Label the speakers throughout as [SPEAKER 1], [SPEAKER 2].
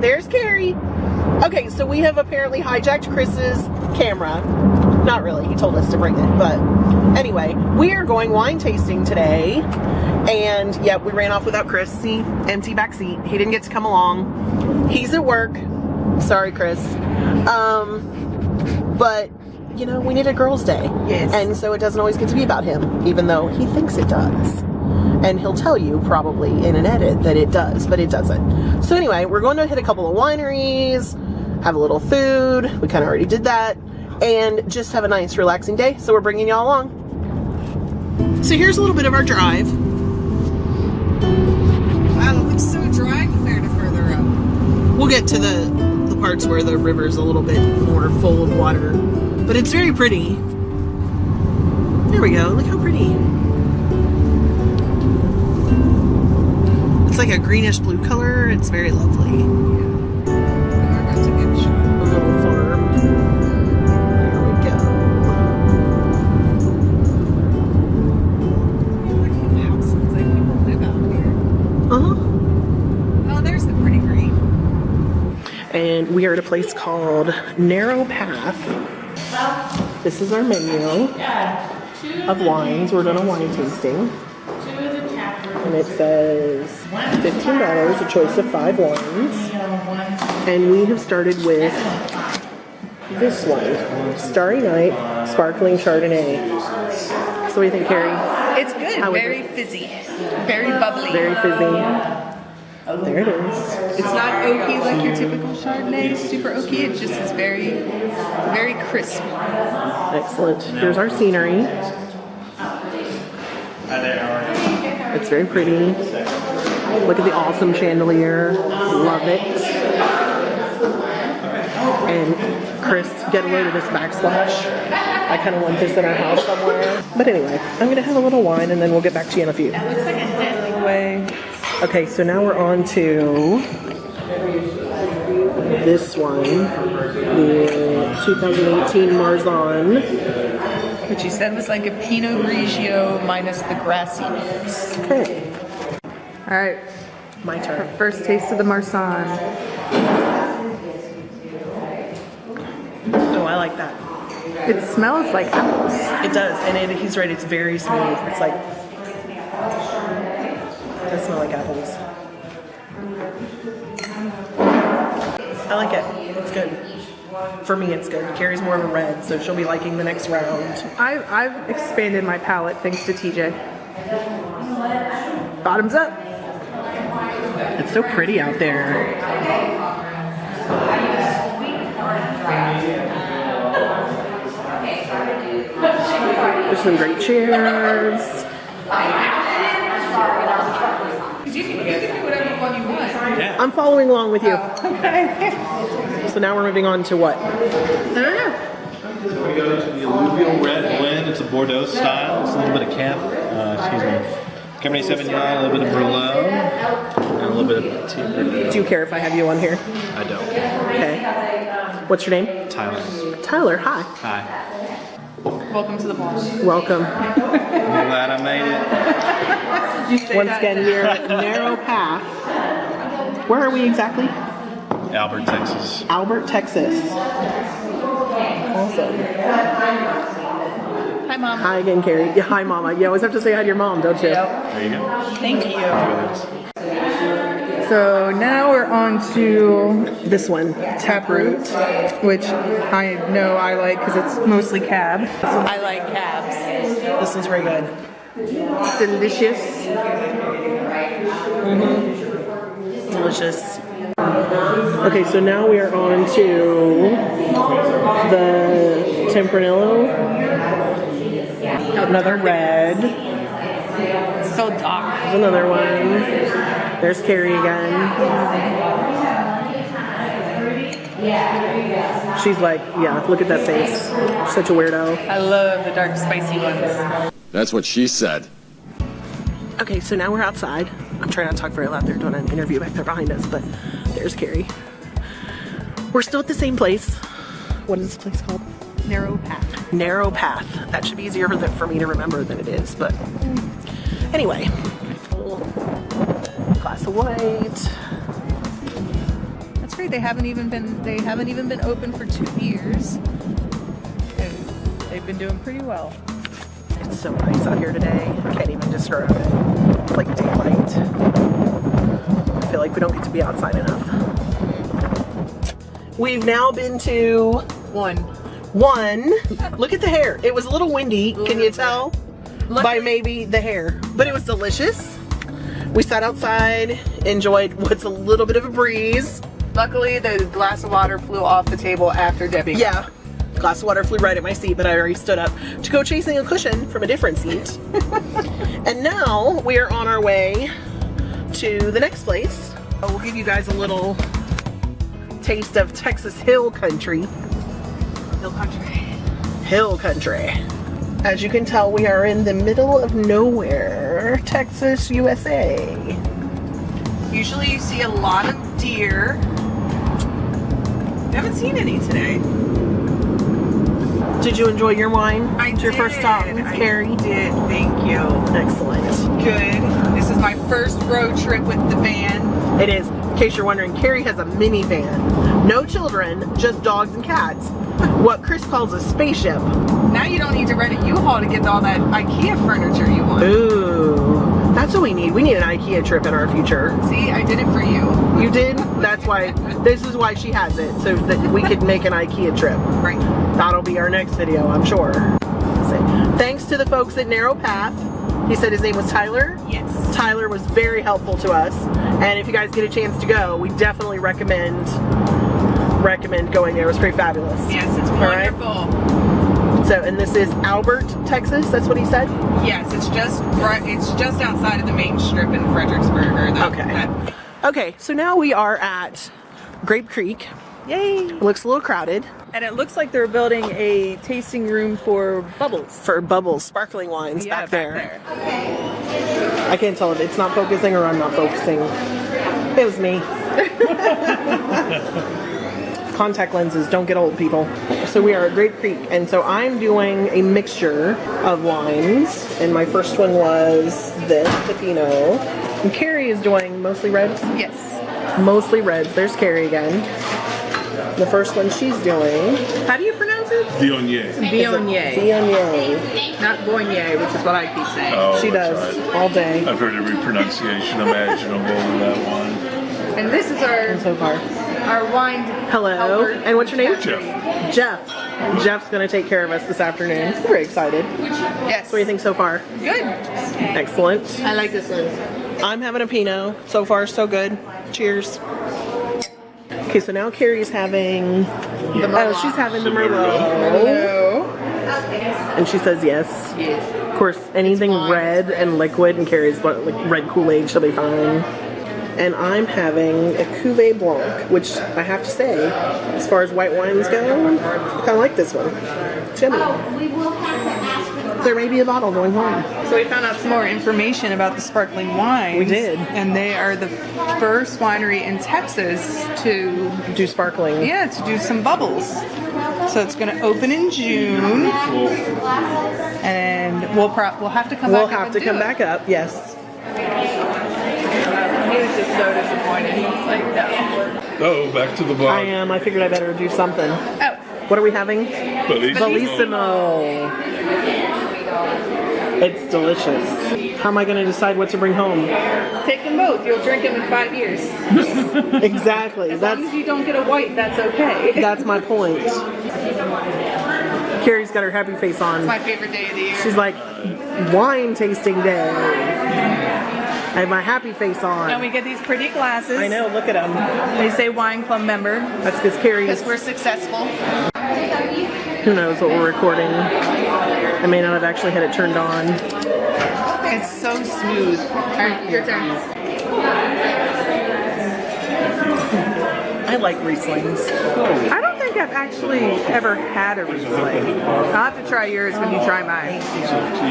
[SPEAKER 1] There's Kerrie. Okay, so we have apparently hijacked Chris's camera. Not really, he told us to bring it, but anyway, we are going wine tasting today. And yep, we ran off without Chris. See, empty back seat. He didn't get to come along. He's at work. Sorry, Chris. But you know, we need a girls' day.
[SPEAKER 2] Yes.
[SPEAKER 1] And so it doesn't always get to be about him, even though he thinks it does. And he'll tell you probably in an edit that it does, but it doesn't. So anyway, we're going to hit a couple of wineries, have a little food. We kind of already did that. And just have a nice relaxing day. So we're bringing y'all along. So here's a little bit of our drive.
[SPEAKER 2] Wow, it looks so dry compared to further up.
[SPEAKER 1] We'll get to the parts where the river's a little bit more full of water. But it's very pretty. There we go. Look how pretty. It's like a greenish blue color. It's very lovely.
[SPEAKER 2] We're about to get shot.
[SPEAKER 1] A little farm. There we go.
[SPEAKER 2] Look at the houses. Like people live out here.
[SPEAKER 1] Uh-huh.
[SPEAKER 2] Oh, there's the pretty green.
[SPEAKER 1] And we are at a place called Narrow Path. This is our menu of wines. We're doing a wine tasting. And it says $15, a choice of 5 wines. And we have started with this one, Starry Night Sparkling Chardonnay. So what do you think, Kerrie?
[SPEAKER 2] It's good.
[SPEAKER 1] How is
[SPEAKER 2] Very
[SPEAKER 1] it?
[SPEAKER 2] fizzy. Very bubbly.
[SPEAKER 1] Very fizzy. There it is.
[SPEAKER 2] It's not oaky like your typical Chardonnay. Super oaky. It just is very, very crisp.
[SPEAKER 1] Excellent. Here's our scenery. It's very pretty. Look at the awesome chandelier. Love it. And Chris, get a load of this backsplash. I kind of want this in our house somewhere. But anyway, I'm going to have a little wine and then we'll get back to you in a few.
[SPEAKER 2] It looks like a deadly way.
[SPEAKER 1] Okay, so now we're on to this one, the 2018 Marzan.
[SPEAKER 2] Which you said was like a Pinot Grigio minus the grassy notes.
[SPEAKER 1] Okay,
[SPEAKER 2] All right,
[SPEAKER 1] my turn.
[SPEAKER 2] first taste of the Marsanne.
[SPEAKER 1] Oh, I like that.
[SPEAKER 2] It smells like apples.
[SPEAKER 1] It does, and he's right, it's very smooth. It's like, it does smell like apples. I like it. It's good. For me, it's good. Kerrie's more of a red, so she'll be liking the next round.
[SPEAKER 2] I've expanded my palate thanks to TJ. Bottoms up.
[SPEAKER 1] It's so pretty out there. There's some great chairs.
[SPEAKER 2] You can do whatever one you want.
[SPEAKER 3] Yeah.
[SPEAKER 1] I'm following along with you.
[SPEAKER 2] Okay.
[SPEAKER 1] So now we're moving on to what?
[SPEAKER 2] I don't know.
[SPEAKER 3] We go to the alluvial red blend. It's a Bordeaux style. It's a little bit of Cabernet Sauvignon, a little bit of Merlot, and a little bit of Petit Verdot.
[SPEAKER 1] Do you care if I have you on here?
[SPEAKER 3] I don't.
[SPEAKER 1] Okay. What's your name?
[SPEAKER 3] Tyler.
[SPEAKER 1] Tyler, hi.
[SPEAKER 3] Hi.
[SPEAKER 2] Welcome to the ball.
[SPEAKER 1] Welcome.
[SPEAKER 3] I'm glad I made it.
[SPEAKER 1] Once again, we're at Narrow Path. Where are we exactly?
[SPEAKER 3] Albert, Texas.
[SPEAKER 1] Albert, Texas. Awesome.
[SPEAKER 2] Hi, Mom.
[SPEAKER 1] Hi again, Kerrie. Yeah, hi, Mama. You always have to say hi to your mom, don't you?
[SPEAKER 3] There you go.
[SPEAKER 2] Thank you.
[SPEAKER 3] Look at
[SPEAKER 2] So now we're on to
[SPEAKER 1] This one.
[SPEAKER 2] Taproot, which I know I like because it's mostly cab. I like cabs.
[SPEAKER 1] This one's very good.
[SPEAKER 2] Delicious.
[SPEAKER 1] Delicious. Okay, so now we are on to the Tempranillo. Another red.
[SPEAKER 2] So dark.
[SPEAKER 1] There's another one. There's Kerrie again. She's like, yeah, look at that face. She's such a weirdo.
[SPEAKER 2] I love the dark, spicy ones.
[SPEAKER 4] That's what she said.
[SPEAKER 1] Okay, so now we're outside. I'm trying not to talk very loud. They're doing an interview back there behind us, but there's Kerrie. We're still at the same place. What is this place called?
[SPEAKER 2] Narrow Path.
[SPEAKER 1] Narrow Path. That should be easier for me to remember than it is, but anyway. Glass of white.
[SPEAKER 2] That's They haven't even been open for 2 years. And they've been doing pretty well.
[SPEAKER 1] It's so nice out here today. I can't even describe it. It's like daylight. I feel like we don't get to be outside enough. We've now been to one. Look at the hair. It was a little windy. Can you tell? By maybe the hair. But it was delicious. We sat outside, enjoyed what's a little bit of a breeze.
[SPEAKER 2] Luckily, the glass of water flew off the table after Debbie.
[SPEAKER 1] Yeah. Glass of water flew right at my seat, but I already stood up to go chasing a cushion from a different seat. And now we are on our way to the next place. We'll give you guys a little taste of Texas hill country. Hill country. As you can tell, we are in the middle of nowhere, Texas, USA.
[SPEAKER 2] Usually you see a lot of deer. I haven't seen any today.
[SPEAKER 1] Did you enjoy your wine?
[SPEAKER 2] It's
[SPEAKER 1] your first stop with Kerrie?
[SPEAKER 2] I did, thank you.
[SPEAKER 1] Excellent.
[SPEAKER 2] Good. This is my first road trip with the van.
[SPEAKER 1] It is. In case you're wondering, Kerrie has a minivan. No children, just dogs and cats. What Chris calls a spaceship.
[SPEAKER 2] Now you don't need to rent a U-Haul to get all that IKEA furniture you want.
[SPEAKER 1] Ooh, that's what we need. We need an IKEA trip in our future.
[SPEAKER 2] See, I did it for you.
[SPEAKER 1] You did? That's why, this is why she has it, so that we could make an IKEA trip.
[SPEAKER 2] Right.
[SPEAKER 1] That'll be our next video, I'm sure. So, thanks to the folks at Narrow Path. He said his name was Tyler.
[SPEAKER 2] Yes.
[SPEAKER 1] Tyler was very helpful to us. And if you guys get a chance to go, we definitely recommend going there. It was pretty fabulous.
[SPEAKER 2] Yes, it's wonderful.
[SPEAKER 1] All right? So, and this is Albert, Texas. That's what he said?
[SPEAKER 2] Yes, it's just outside of the main strip in Fredericksburg.
[SPEAKER 1] Okay. Okay, so now we are at Grape Creek.
[SPEAKER 2] Yay!
[SPEAKER 1] It looks a little crowded.
[SPEAKER 2] And it looks like they're building a tasting room for bubbles.
[SPEAKER 1] For bubbles, sparkling wines
[SPEAKER 2] Yeah,
[SPEAKER 1] back there. I can't tell if it's not focusing or I'm not focusing. It was me. Contact lenses don't get old, people. So we are at Grape Creek, and so I'm doing a mixture of wines, and my first one was this, the Pinot. And Kerrie is doing mostly reds?
[SPEAKER 2] Yes.
[SPEAKER 1] Mostly reds. There's Kerrie again. The first one she's doing.
[SPEAKER 2] How do you pronounce it?
[SPEAKER 4] Viognier.
[SPEAKER 2] Viognier.
[SPEAKER 1] Viognier.
[SPEAKER 2] Not Goignier, which is what I keep saying.
[SPEAKER 4] Oh,
[SPEAKER 1] She
[SPEAKER 4] that's
[SPEAKER 1] does
[SPEAKER 4] right.
[SPEAKER 1] all day.
[SPEAKER 4] I've heard every pronunciation imaginable in that one.
[SPEAKER 2] And this is our
[SPEAKER 1] So far.
[SPEAKER 2] wine.
[SPEAKER 1] Hello.
[SPEAKER 2] helper.
[SPEAKER 1] And what's your name?
[SPEAKER 4] Jeff.
[SPEAKER 1] Jeff. Jeff's going to take care of us this afternoon. Very excited.
[SPEAKER 2] Yes.
[SPEAKER 1] What do you think so far?
[SPEAKER 2] Good.
[SPEAKER 1] Excellent.
[SPEAKER 2] I like this one.
[SPEAKER 1] I'm having a Pinot. So far, so good. Cheers. Okay, so now Kerrie's having... she's having the Merlot.
[SPEAKER 2] Hello.
[SPEAKER 1] And she says yes.
[SPEAKER 2] Yes.
[SPEAKER 1] Of course, anything red and liquid, and Kerrie's like red Kool-Aid, she'll be fine. And I'm having a Cuvée Blanc, which I have to say, as far as white wines go, I kind of like this one. Jimmy. There may be a bottle going home.
[SPEAKER 2] So we found out some more information about the sparkling wines.
[SPEAKER 1] We did.
[SPEAKER 2] And they are the first winery in Texas to
[SPEAKER 1] Do sparkling.
[SPEAKER 2] to do some bubbles. So it's going to open in June, and we'll have to come back.
[SPEAKER 1] We'll have to come back up, yes.
[SPEAKER 2] He was just so disappointed. He was like, no.
[SPEAKER 4] Oh, back to the bar.
[SPEAKER 1] I am. I figured I better do something.
[SPEAKER 2] Oh,
[SPEAKER 1] What are we having? Bellissimo. It's delicious. How am I going to decide what to bring home?
[SPEAKER 2] take them both. You'll drink them in 5 years.
[SPEAKER 1] Exactly.
[SPEAKER 2] As long as you don't get a white, that's okay.
[SPEAKER 1] That's my point. Kerrie's got her happy face on.
[SPEAKER 2] It's my favorite day of the year.
[SPEAKER 1] She's like, wine tasting day. I have my happy face on.
[SPEAKER 2] And we get these pretty glasses.
[SPEAKER 1] I know, look at them.
[SPEAKER 2] They say wine club member.
[SPEAKER 1] That's because Kerrie's,
[SPEAKER 2] Because we're successful.
[SPEAKER 1] who knows what we're recording. I may not have actually had it turned on.
[SPEAKER 2] It's so smooth. Alright, your turn.
[SPEAKER 1] I like Rieslings.
[SPEAKER 2] I don't think I've actually ever had a Riesling. I'll have to try yours when you try mine.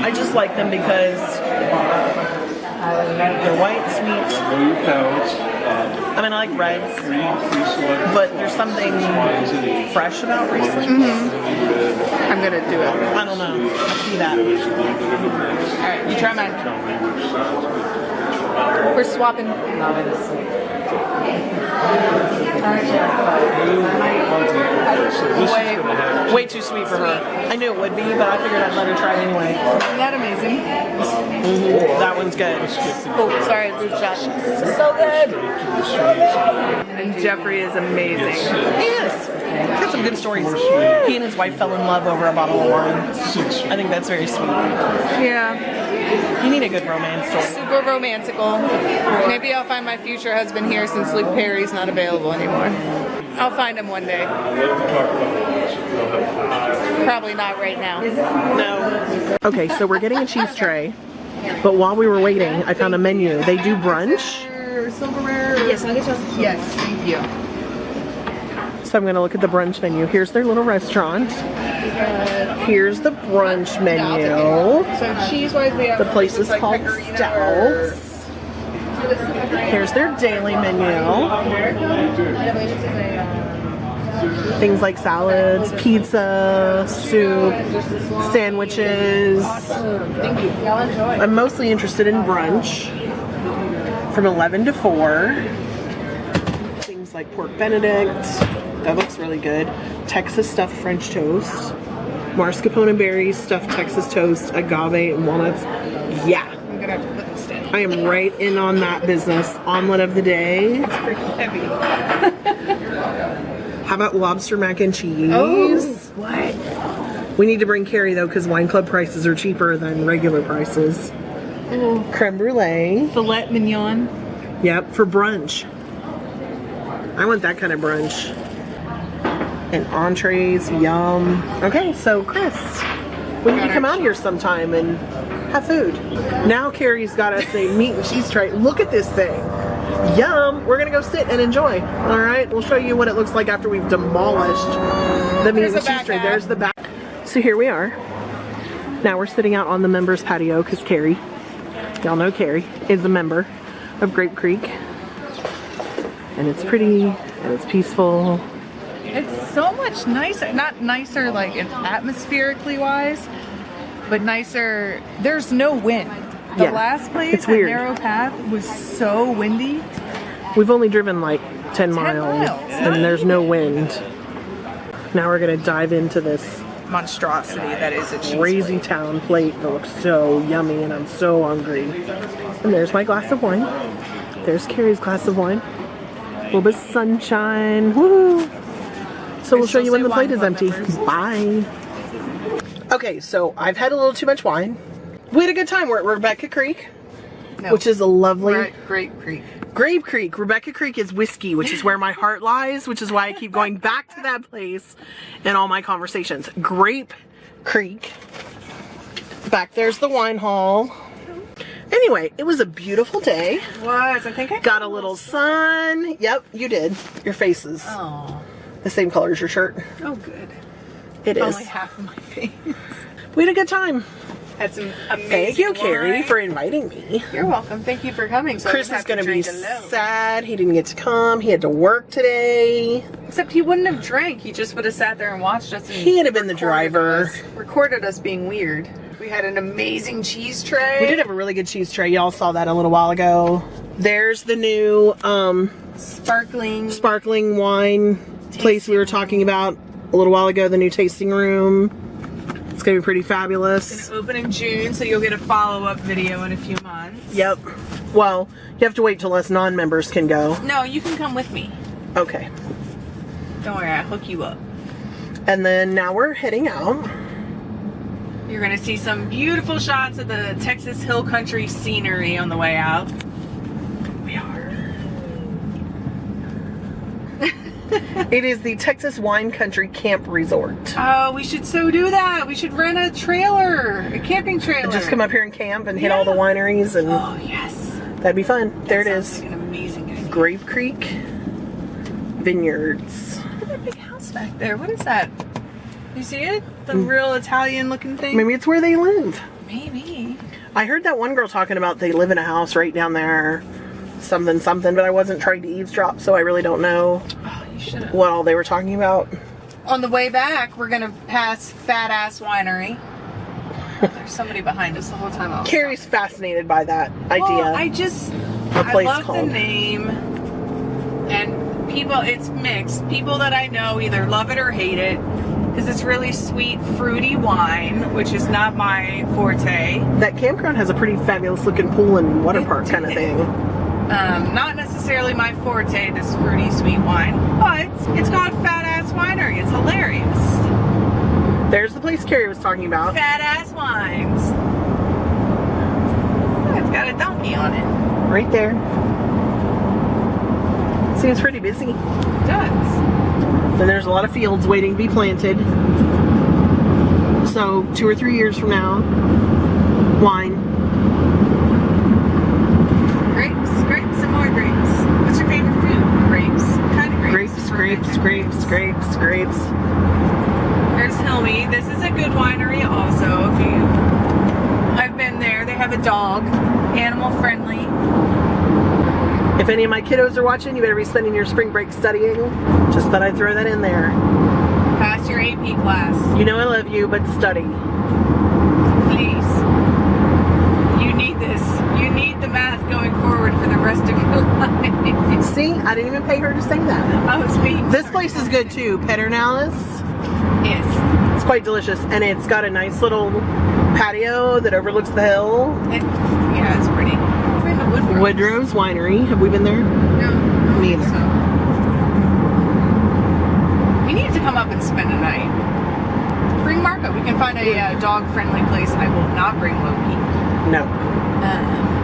[SPEAKER 1] I just like them because they're white, sweet. I mean, I like reds, but there's something fresh about Riesling.
[SPEAKER 2] I'm gonna do it.
[SPEAKER 1] I don't know. I see that.
[SPEAKER 2] Alright, you try mine. We're swapping.
[SPEAKER 1] Way too sweet for her. I knew it would be, but I figured I'd let her try it anyway.
[SPEAKER 2] Isn't that amazing?
[SPEAKER 1] That one's good.
[SPEAKER 2] Oh, sorry, food shot. So good. And Jeffrey is amazing.
[SPEAKER 1] He is. He's got some good stories. He and his wife fell in love over a bottle of wine. I think that's very sweet.
[SPEAKER 2] Yeah.
[SPEAKER 1] You need a good romance story.
[SPEAKER 2] Super romantical. Maybe I'll find my future husband here since Luke Perry's not available anymore. I'll find him one day. Probably not right now.
[SPEAKER 1] No. Okay, so we're getting a cheese tray. But while we were waiting, I found a menu. They do brunch.
[SPEAKER 2] Silverware. Yes, I'll get you. Yes, thank you.
[SPEAKER 1] So I'm going to look at the brunch menu. Here's their little restaurant. Here's the brunch menu.
[SPEAKER 2] So cheese-wise, we have
[SPEAKER 1] The place is called Stouts. Here's their daily menu. Things like salads, pizza, soup, sandwiches.
[SPEAKER 2] Thank you. Y'all enjoy.
[SPEAKER 1] I'm mostly interested in brunch from 11 to 4. Things like pork benedict. That looks really good. Texas stuffed French toast. Mascarpone berries, stuffed Texas toast, agave, and walnuts. Yeah.
[SPEAKER 2] I'm gonna have to put this down.
[SPEAKER 1] I am right in on that business. Omelet of the day.
[SPEAKER 2] It's pretty heavy.
[SPEAKER 1] How about lobster mac and cheese?
[SPEAKER 2] Oh, what?
[SPEAKER 1] We need to bring Kerrie though, because wine club prices are cheaper than regular prices.
[SPEAKER 2] Ooh.
[SPEAKER 1] Creme brulee.
[SPEAKER 2] Filet mignon.
[SPEAKER 1] Yep, for brunch. I want that kind of brunch. And entrees, yum. Okay, so Chris, we need to come out here sometime and have food. Now Kerrie's got us a meat and cheese tray. Look at this thing. Yum. We're gonna go sit and enjoy. All right, we'll show you what it looks like after we've demolished the meat and cheese tray. There's the back. So here we are. Now we're sitting out on the members patio because Kerrie, y'all know Kerrie, is a member of Grape Creek. And it's pretty and it's peaceful.
[SPEAKER 2] It's so much nicer. Not nicer like atmospherically wise, but nicer. There's no wind. The
[SPEAKER 1] Yeah,
[SPEAKER 2] last place,
[SPEAKER 1] it's
[SPEAKER 2] that
[SPEAKER 1] weird.
[SPEAKER 2] narrow path, was so windy.
[SPEAKER 1] We've only driven like 10 miles and there's no wind. Now we're gonna dive into this
[SPEAKER 2] Monstrosity that is a cheese
[SPEAKER 1] crazy
[SPEAKER 2] plate.
[SPEAKER 1] town plate that looks so yummy and I'm so hungry. And there's my glass of wine. There's Kerrie's glass of wine. A little bit of sunshine. Woo! So we'll show you when the plate is empty. Bye. Okay, so I've had a little too much wine. We had a good time. We're at Rebecca Creek,
[SPEAKER 2] No,
[SPEAKER 1] which is a lovely...
[SPEAKER 2] we're at Grape Creek.
[SPEAKER 1] Grape Creek. Rebecca Creek is whiskey, which is where my heart lies, which is why I keep going back to that place in all my conversations. Grape Creek. Back there's the wine hall. Anyway, it was a beautiful day.
[SPEAKER 2] It was. I think I
[SPEAKER 1] Got a little sun. Yep, you did. Your face is
[SPEAKER 2] Oh.
[SPEAKER 1] the same color as your shirt.
[SPEAKER 2] Oh, good.
[SPEAKER 1] It is.
[SPEAKER 2] Only half of my face.
[SPEAKER 1] We had a good time.
[SPEAKER 2] Had some amazing
[SPEAKER 1] Thank you, Kerrie,
[SPEAKER 2] wine.
[SPEAKER 1] for inviting me.
[SPEAKER 2] You're welcome. Thank you for coming. So I
[SPEAKER 1] Chris
[SPEAKER 2] didn't
[SPEAKER 1] is
[SPEAKER 2] have
[SPEAKER 1] going to be
[SPEAKER 2] drink alone.
[SPEAKER 1] sad. He didn't get to come. He had to work today.
[SPEAKER 2] Except he wouldn't have drank. He just would have sat there and watched us. And
[SPEAKER 1] He had been the driver.
[SPEAKER 2] Recorded us being weird. We had an amazing cheese tray.
[SPEAKER 1] We did have a really good cheese tray. Y'all saw that a little while ago. There's the new
[SPEAKER 2] sparkling
[SPEAKER 1] wine place we were talking about a little while ago, the new tasting room. It's gonna be pretty fabulous.
[SPEAKER 2] It's open in June, so you'll get a follow-up video in a few months.
[SPEAKER 1] Yep. Well, you have to wait till us non-members can go.
[SPEAKER 2] No, you can come with me.
[SPEAKER 1] Okay.
[SPEAKER 2] Don't worry, I'll hook you up.
[SPEAKER 1] And then now we're heading out.
[SPEAKER 2] You're gonna see some beautiful shots of the Texas Hill Country scenery on the way out. We are.
[SPEAKER 1] It is the Texas Wine Country Camp Resort.
[SPEAKER 2] Oh, we should so do that. We should rent a trailer, a camping trailer.
[SPEAKER 1] Just come up here and camp and hit all the wineries, and
[SPEAKER 2] Oh yes.
[SPEAKER 1] that'd be fun. There it
[SPEAKER 2] Sounds
[SPEAKER 1] is.
[SPEAKER 2] like an amazing idea.
[SPEAKER 1] Grape Creek Vineyards.
[SPEAKER 2] Look at that big house back there. What is that? You see it? The real Italian looking thing?
[SPEAKER 1] Maybe it's where they live.
[SPEAKER 2] Maybe.
[SPEAKER 1] I heard that one girl talking about they live in a house right down there, something, but I wasn't trying to eavesdrop, so I really don't know
[SPEAKER 2] Oh, you should have.
[SPEAKER 1] what all they were talking about.
[SPEAKER 2] On the way back, we're gonna pass Fat Ass Winery. There's somebody behind us the whole time. I was
[SPEAKER 1] Carrie's fascinated by that idea.
[SPEAKER 2] Well,
[SPEAKER 1] A
[SPEAKER 2] I
[SPEAKER 1] place
[SPEAKER 2] love
[SPEAKER 1] called.
[SPEAKER 2] the name. And people, it's mixed. People that I know either love it or hate it because it's really sweet, fruity wine, which is not my forte.
[SPEAKER 1] That campground has a pretty fabulous looking pool and water park kind of thing.
[SPEAKER 2] Not necessarily my forte, this fruity, sweet wine, but it's called Fat Ass Winery. It's hilarious.
[SPEAKER 1] There's the place Kerrie was talking about.
[SPEAKER 2] Fat Ass Wines. Oh, it's got a donkey on it.
[SPEAKER 1] Right there. Seems pretty busy.
[SPEAKER 2] It does.
[SPEAKER 1] And there's a lot of fields waiting to be planted. So 2 or 3 years from now, wine.
[SPEAKER 2] Grapes and more grapes. What's your favorite food? Grapes. What kind of grapes?
[SPEAKER 1] Grapes.
[SPEAKER 2] There's Hilmy. This is a good winery also. I've been there. They have a dog. Animal friendly.
[SPEAKER 1] If any of my kiddos are watching, you better be spending your spring break studying. Just thought I'd throw that in there.
[SPEAKER 2] Pass your AP class.
[SPEAKER 1] You know I love you, but study.
[SPEAKER 2] Please. You need this. You need the math going forward for the rest of your life.
[SPEAKER 1] See, I didn't even pay her to say that.
[SPEAKER 2] I was being
[SPEAKER 1] This place is good too, Pedernales.
[SPEAKER 2] Yes.
[SPEAKER 1] It's quite delicious, and it's got a nice little patio that overlooks the hill.
[SPEAKER 2] Yeah, it's pretty. I've been to Woodrow's.
[SPEAKER 1] Woodrow's Winery. Have we been there?
[SPEAKER 2] No.
[SPEAKER 1] Me either.
[SPEAKER 2] So. We need to come up and spend a night. Bring Marco. We can find a dog-friendly place. I will not bring Loki.
[SPEAKER 1] No.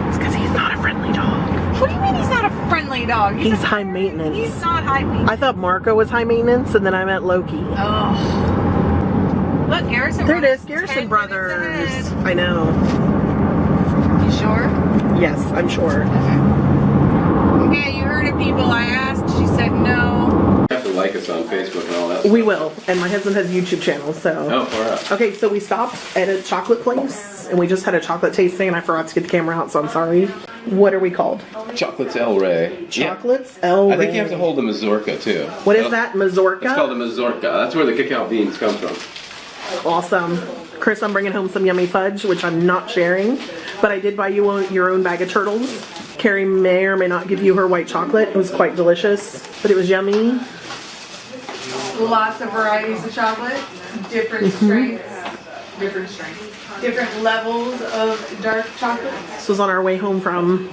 [SPEAKER 1] It's because he's not a friendly dog.
[SPEAKER 2] What do you mean he's not a friendly dog?
[SPEAKER 1] He's high maintenance.
[SPEAKER 2] He's not high maintenance.
[SPEAKER 1] I thought Marco was high maintenance, and then I met Loki.
[SPEAKER 2] Oh. Look, Garrison
[SPEAKER 1] There it
[SPEAKER 2] Brothers.
[SPEAKER 1] is, Garrison
[SPEAKER 2] 10
[SPEAKER 1] Brothers.
[SPEAKER 2] minutes ahead.
[SPEAKER 1] I know.
[SPEAKER 2] You sure?
[SPEAKER 1] Yes, I'm sure.
[SPEAKER 2] Okay, you heard of people. I asked. She said no.
[SPEAKER 5] You have to like us on Facebook and all that stuff.
[SPEAKER 1] We will, and my husband has a YouTube channel, so.
[SPEAKER 5] Oh, far out.
[SPEAKER 1] Okay, so we stopped at a chocolate place, and we just had a chocolate tasting, and I forgot to get the camera out, so I'm sorry. What are we called?
[SPEAKER 5] Chocolates El Rey.
[SPEAKER 1] Chocolates El
[SPEAKER 5] I think you have
[SPEAKER 1] Rey.
[SPEAKER 5] to hold the Mazorca too.
[SPEAKER 1] What is that? Mazorca?
[SPEAKER 5] It's called the Mazorca. That's where the cacao beans come from.
[SPEAKER 1] Awesome. Chris, I'm bringing home some yummy fudge, which I'm not sharing, but I did buy you your own bag of turtles. Kerrie may or may not give you her white chocolate. It was quite delicious, but it was yummy.
[SPEAKER 2] Lots of varieties of chocolate, different strengths, different levels of dark chocolate.
[SPEAKER 1] This was on our way home from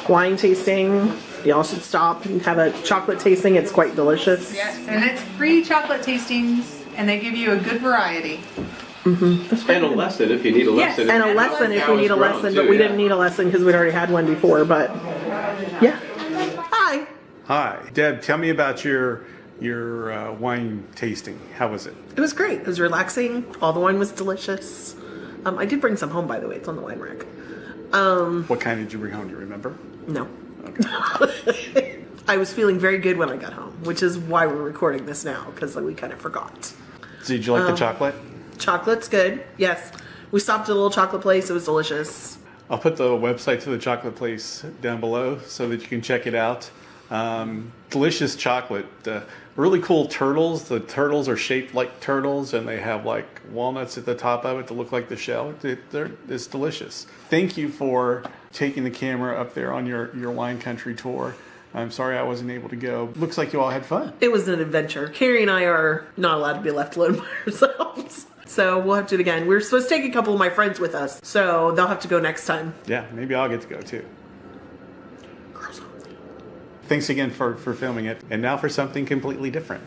[SPEAKER 1] wine tasting. Y'all should stop and have a chocolate tasting. It's quite delicious.
[SPEAKER 2] Yes, and it's free chocolate tastings, and they give you a good variety.
[SPEAKER 5] And a lesson if you need a
[SPEAKER 2] Yes,
[SPEAKER 5] lesson.
[SPEAKER 1] And a lesson if we need a lesson, but we didn't need a lesson because we'd already had one before, but yeah. Hi.
[SPEAKER 6] Hi, Deb. Tell me about your wine tasting. How was it?
[SPEAKER 1] It was great. It was relaxing. All the wine was delicious. I did bring some home, by the way. It's on the wine rack.
[SPEAKER 6] What kind did you bring home? Do you remember?
[SPEAKER 1] No. I was feeling very good when I got home, which is why we're recording this now, because we kind of forgot.
[SPEAKER 6] Did you like the chocolate?
[SPEAKER 1] Chocolate's good. Yes. We stopped at a little chocolate place. It was delicious.
[SPEAKER 6] I'll put the website to the chocolate place down below so that you can check it out. Delicious chocolate. Really cool turtles. The turtles are shaped like turtles, and they have like walnuts at the top of it to look like the shell. It's delicious. Thank you for taking the camera up there on your wine country tour. I'm sorry I wasn't able to go. Looks like you all had fun.
[SPEAKER 1] It was an adventure. Kerrie and I are not allowed to be left alone by ourselves. So we'll have to do it again. We're supposed to take a couple of my friends with us, so they'll have to go next time.
[SPEAKER 6] Yeah, maybe I'll get to go too.
[SPEAKER 1] Girls only.
[SPEAKER 6] Thanks again for filming it. And now for something completely different.